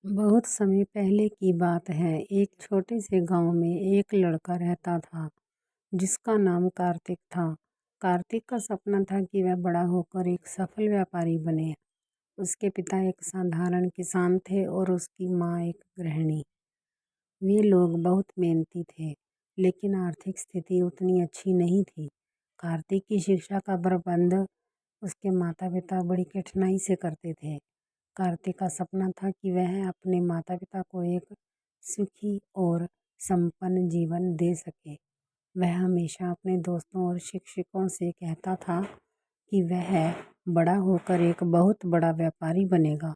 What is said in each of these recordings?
बहुत समय पहले की बात है। एक छोटे से गांव में एक लड़का रहता था जिसका नाम कार्तिक था। कार्तिक का सपना था कि वह बड़ा होकर एक सफल व्यापारी बने। उसके पिता एक साधारण किसान थे और उसकी माँ एक गृहिणी। वे लोग बहुत मेहनती थे, लेकिन आर्थिक स्थिति उतनी अच्छी नहीं थी। कार्तिक की शिक्षा का प्रबंध उसके माता पिता बड़ी कठिनाई से करते थे। कार्तिक का सपना था कि वह अपने माता पिता को एक सुखी और संपन्न जीवन दे सके। वह हमेशा अपने दोस्तों और शिक्षकों से कहता था कि वह बड़ा होकर एक बहुत बड़ा व्यापारी बनेगा,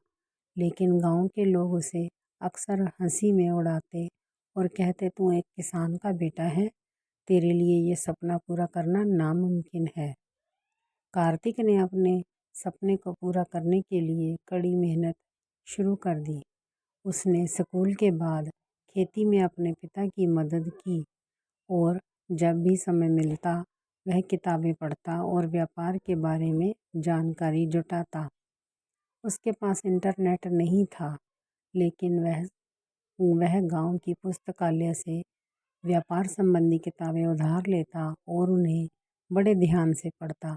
लेकिन गांव के लोग उसे अक्सर हंसी में उड़ाते और कहते, तू एक किसान का बेटा है, तेरे लिए ये सपना पूरा करना नामुमकिन है। कार्तिक ने अपने सपने को पूरा करने के लिए कड़ी मेहनत शुरू कर दी। उसने स्कूल के बाद खेती में अपने पिता की मदद की और जब भी समय मिलता वह किताबें पढ़ता और व्यापार के बारे में जानकारी जुटाता। उसके पास इंटरनेट नहीं था, लेकिन वह गांव की पुस्तकालय से व्यापार संबंधी किताबें उधार लेता और उन्हें बड़े ध्यान से पढ़ता।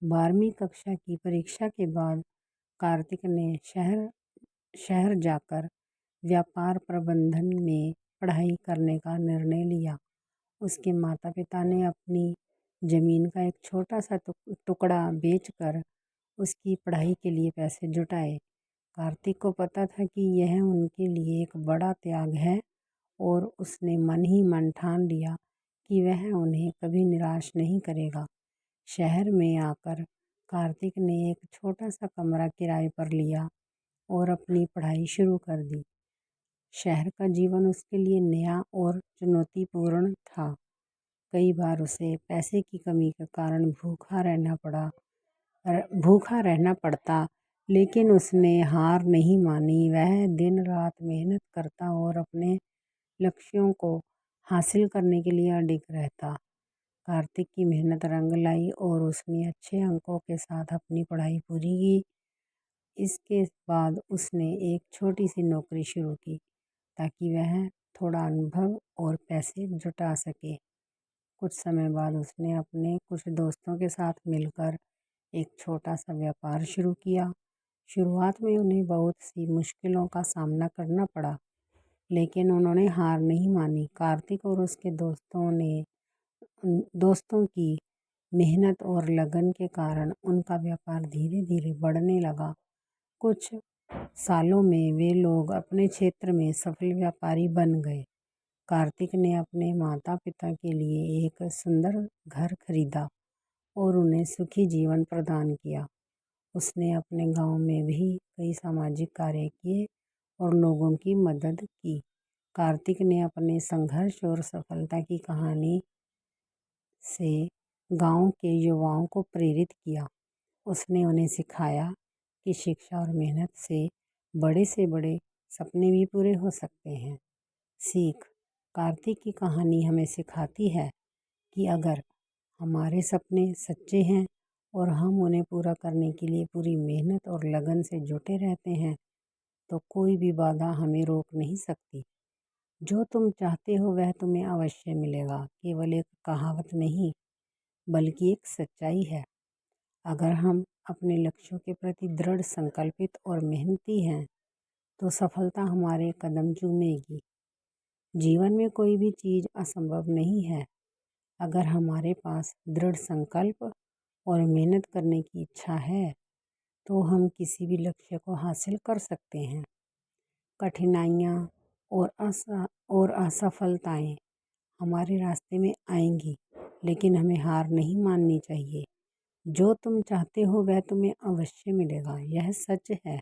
12वीं कक्षा की परीक्षा के बाद कार्तिक ने शहर शहर जाकर व्यापार प्रबंधन में पढ़ाई करने का निर्णय लिया। उसके माता पिता ने अपनी जमीन का एक छोटा सा टुकड़ा बेचकर उसकी पढ़ाई के लिए पैसे जुटाए। कार्तिक को पता था कि यह उनके लिए एक बड़ा त्याग है और उसने मन ही मन ठान लिया कि वह उन्हें कभी निराश नहीं करेगा। शहर में आकर कार्तिक ने एक छोटा सा कमरा किराए पर लिया और अपनी पढ़ाई शुरू कर दी। शहर का जीवन उसके लिए नया और चुनौतीपूर्ण था। कई बार उसे पैसे की कमी के कारण भूखा रहना पड़ता, लेकिन उसने हार नहीं मानी। वह दिन रात मेहनत करता और अपने लक्ष्यों को हासिल करने के लिए अडिग रहता। कार्तिक की मेहनत रंग लाई और उसने अच्छे अंकों के साथ अपनी पढ़ाई पूरी की। इसके बाद उसने एक छोटी सी नौकरी शुरू की ताकि वह थोड़ा अनुभव और पैसे जुटा सके। कुछ समय बाद उसने अपने कुछ दोस्तों के साथ मिलकर एक छोटा सा व्यापार शुरू किया। शुरुआत में उन्हें बहुत सी मुश्किलों का सामना करना पड़ा, लेकिन उन्होंने हार नहीं मानी। कार्तिक और उसके दोस्तों की मेहनत और लगन के कारण उनका व्यापार धीरे धीरे बढ़ने लगा। कुछ सालों में वे लोग अपने क्षेत्र में सफल व्यापारी बन गए। कार्तिक ने अपने माता पिता के लिए एक सुंदर घर खरीदा और उन्हें सुखी जीवन प्रदान किया। उसने अपने गांव में भी कई सामाजिक कार्य किए और लोगों की मदद की। कार्तिक ने अपने संघर्ष और सफलता की कहानी से गांव के युवाओं को प्रेरित किया। उसने उन्हें सिखाया कि शिक्षा और मेहनत से बड़े सपने भी पूरे हो सकते हैं। सीख: कार्तिक की कहानी हमें सिखाती है कि अगर हमारे सपने सच्चे हैं और हम उन्हें पूरा करने के लिए पूरी मेहनत और लगन से जुटे रहते हैं, तो कोई भी बाधा हमें रोक नहीं सकती। जो तुम चाहते हो वह तुम्हें अवश्य मिलेगा। केवल एक कहावत नहीं, बल्कि एक सच्चाई है। अगर हम अपने लक्ष्यों के प्रति दृढ़ संकल्पित और मेहनती हैं, तो सफलता हमारे कदम चूमेगी। जीवन में कोई भी चीज़ असंभव नहीं है। अगर हमारे पास दृढ़ संकल्प और मेहनत करने की इच्छा है, तो हम किसी भी लक्ष्य को हासिल कर सकते हैं। कठिनाइयाँ और असफलताएं हमारे रास्ते में आएंगी, लेकिन हमें हार नहीं माननी चाहिए। जो तुम चाहते हो वह तुम्हें अवश्य मिलेगा, यह सच है।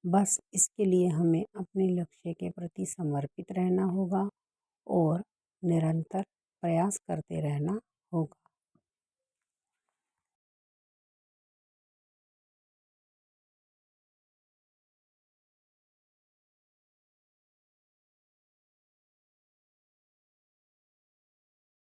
बस इसके लिए हमें अपने लक्ष्य के प्रति समर्पित रहना होगा और निरंतर प्रयास करते रहना होगा।